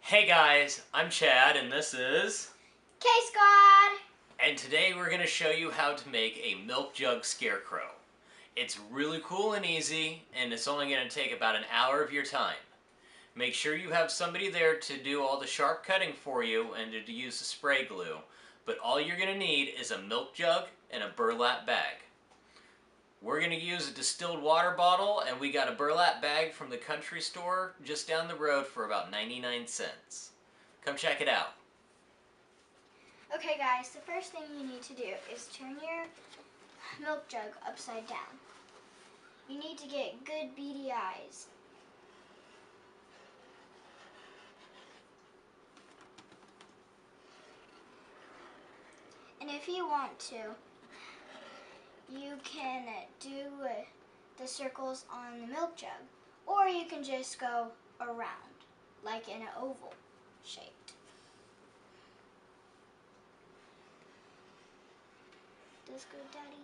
Hey guys, I'm Chad and this is... K-Squad! And today we're going to show you how to make a milk jug scarecrow. It's really cool and easy, and it's only going to take about an hour of your time. Make sure you have somebody there to do all the sharp cutting for you and to use the spray glue. But all you're going to need is a milk jug and a burlap bag. We're going to use a distilled water bottle, and we got a burlap bag from the country store just down the road for about 99 cents. Come check it out. Okay guys, the first thing you need to do is turn your milk jug upside down. You need to get good beady eyes. And if you want to, you can do the circles on the milk jug, or you can just go around, like in an oval shape. This good, Daddy?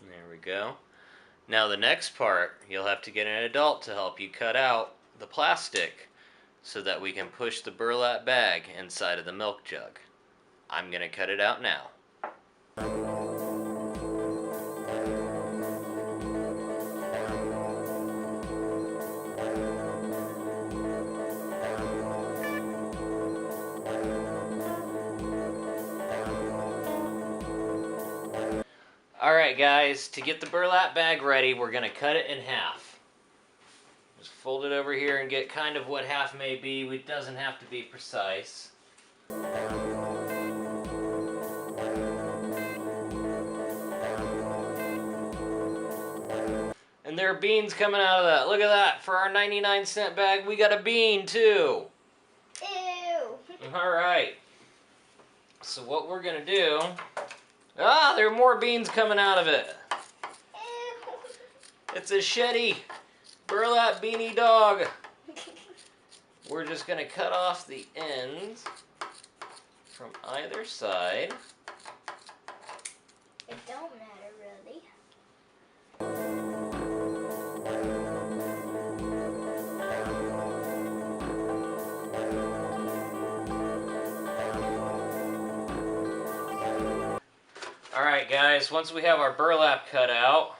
There we go. Now the next part, you'll have to get an adult to help you cut out the plastic so that we can push the burlap bag inside of the milk jug. I'm going to cut it out now. Alright guys, to get the burlap bag ready, we're going to cut it in half. Just fold it over here and get kind of what half may be. It doesn't have to be precise. And there are beans coming out of that. Look at that. For our 99-cent bag, we got a bean too. Ew! Alright. So what we're going to do... Ah, there are more beans coming out of it. Ew! It's a Shetty burlap beanie dog. We're just going to cut off the ends from either side. It don't matter really. Alright guys, once we have our burlap cut out,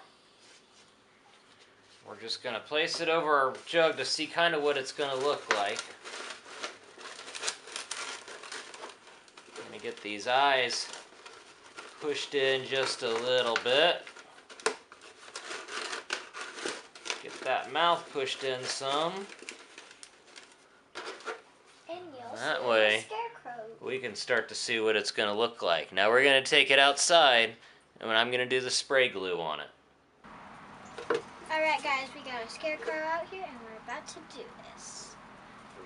we're just going to place it over our jug to see kind of what it's going to look like. I'm going to get these eyes pushed in just a little bit. Get that mouth pushed in some. And you'll That see way, a scarecrow. we can start to see what it's going to look like. Now we're going to take it outside, and I'm going to do the spray glue on it. Alright guys, we got a scarecrow out here and we're about to do this.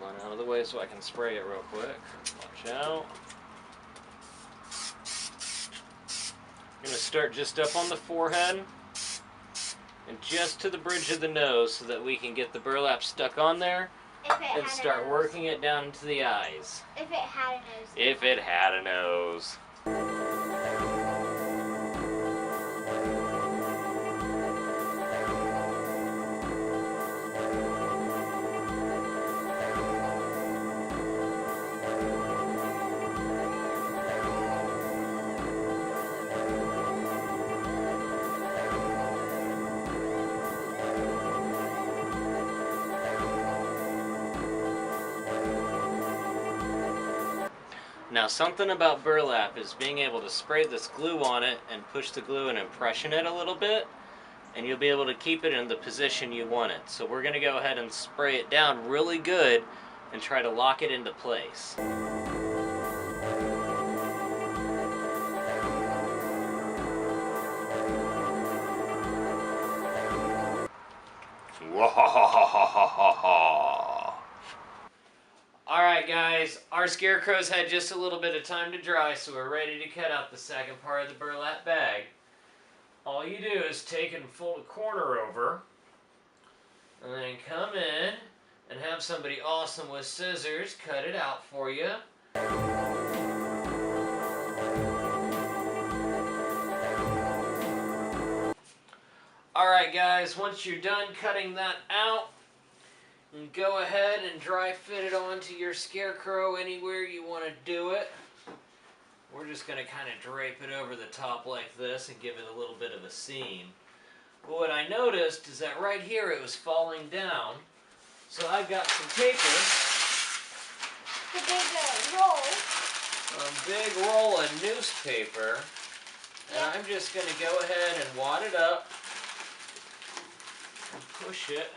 Run out of the way so I can spray it real quick. Watch out. I'm going to start just up on the forehead and just to the bridge of the nose so that we can get the burlap stuck on there and start working it down into the eyes. If it had a nose. If it had a nose. Now something about burlap is being able to spray this glue on it and push the glue and impression it a little bit, and you'll be able to keep it in the position you want it. So we're going to go ahead and spray it down really good and try to lock it into place. Alright guys, our scarecrow's had just a little bit of time to dry, so we're ready to cut out the second part of the burlap bag. All you do is take and fold a corner over, and then come in and have somebody awesome with scissors cut it out for you. Alright guys, once you're done cutting that out, go ahead and dry fit it onto your Scarecrow anywhere you want to do it. We're just going to kind of drape it over the top like this and give it a little bit of a seam. But what I noticed is that right here it was falling down. So I've got some paper. The big roll. A big roll of newspaper. And I'm just going to go ahead and wad it up and push it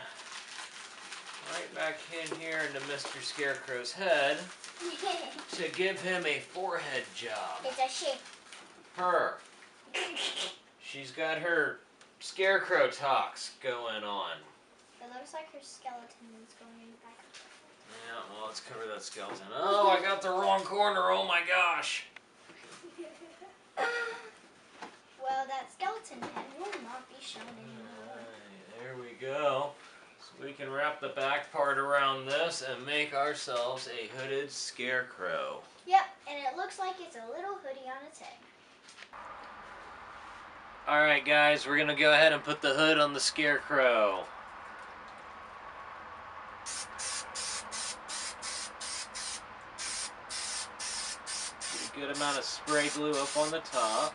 right back in here into Mr. Scarecrow's head to give him a forehead job. It's a shape. Her. She's got her Scarecrow talks going on. It looks like her skeleton is going back. Yeah, well, let's cover that skeleton. Oh, I got the wrong corner. Oh my gosh. Well, that skeleton head will not be shown anymore. Right, there we go. So we can wrap the back part around this and make ourselves a hooded Scarecrow. Yep, and it looks like it's a little hoodie on its head. Alright guys, we're going to go ahead and put the hood on the Scarecrow. Get a good amount of spray glue up on the top.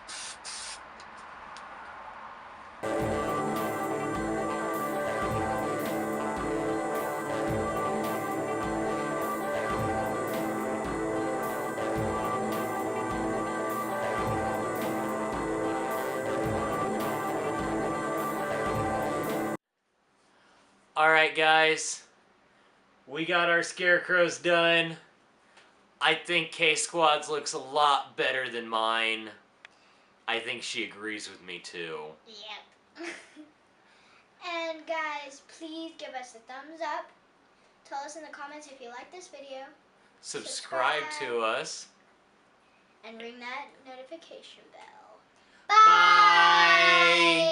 Alright guys, we got our Scarecrows done. I think K-Squad's looks a lot better than mine. I think she agrees with me too. Yep. And guys, please give us a thumbs up. Tell us in the comments if you like this video. Subscribe to us. And ring that notification bell. Bye!